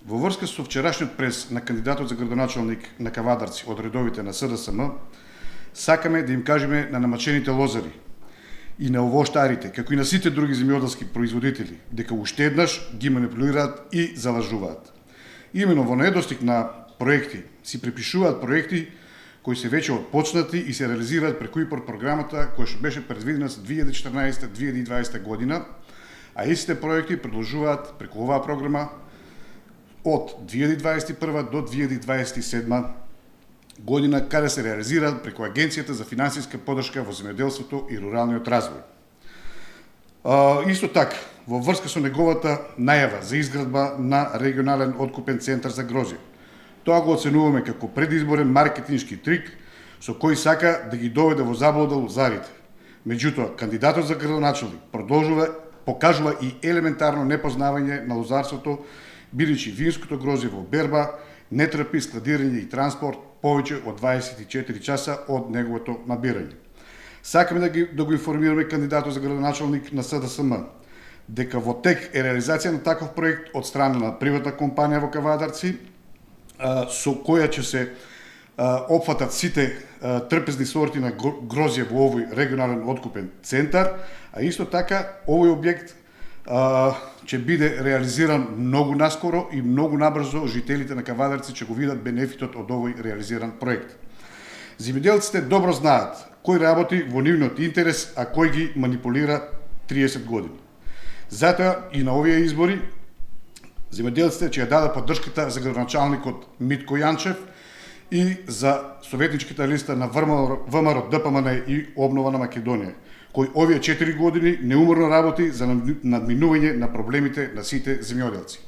Во врска со вчерашниот прес на кандидатот за градоначалник на Кавадарци од редовите на СДСМ, сакаме да им кажеме на намачените лозари и на овоштарите, како и на сите други земјоделски производители, дека уште еднаш ги манипулираат и залажуваат. Имено во недостиг на проекти си препишуваат проекти кои се веќе отпочнати и се реализираат преку ИПАР програмата која што беше предвидена за 2014-2020 година, а истите проекти продолжуваат преку оваа програма од 2021 до 2027 година, каде се реализираат преку Агенцијата за финансиска поддршка во земјоделството и руралниот развој. Исто така, во врска со неговата најава за изградба на регионален откупен центар за грозје, тоа го оценуваме како предизборен маркетиншки трик со кој сака да ги доведе во заблуда лозарите. Меѓутоа, кандидатот за градоначалник покажува и елементарно непознавање на лозарството, бидејќи винското грозје во берба не трпи складирање и транспорт повеќе од 24 часа од неговото набирање. Сакаме да го информираме кандидатот за градоначалник на СДСМ дека во тек е реализација на таков проект од страна на приватна компанија во Кавадарци, со која ќе се опфатат сите трпезни сорти на грозје во овој регионален откупен центар, а исто така овој објект ќе биде реализиран многу наскоро и многу набрзо. Жителите на Кавадарци ќе го видат бенефитот од овој реализиран проект. Земјоделците добро знаат кој работи во нивниот интерес, а кој ги манипулира 30 години. Затоа и на овие избори земјоделците ќе ја дадат поддршката за градоначалникот Митко Јанчев и за советничката листа на ВМРО, ДПМН и Обнова на Македонија, кој овие 4 години неуморно работи за надминување на проблемите на сите земјоделци.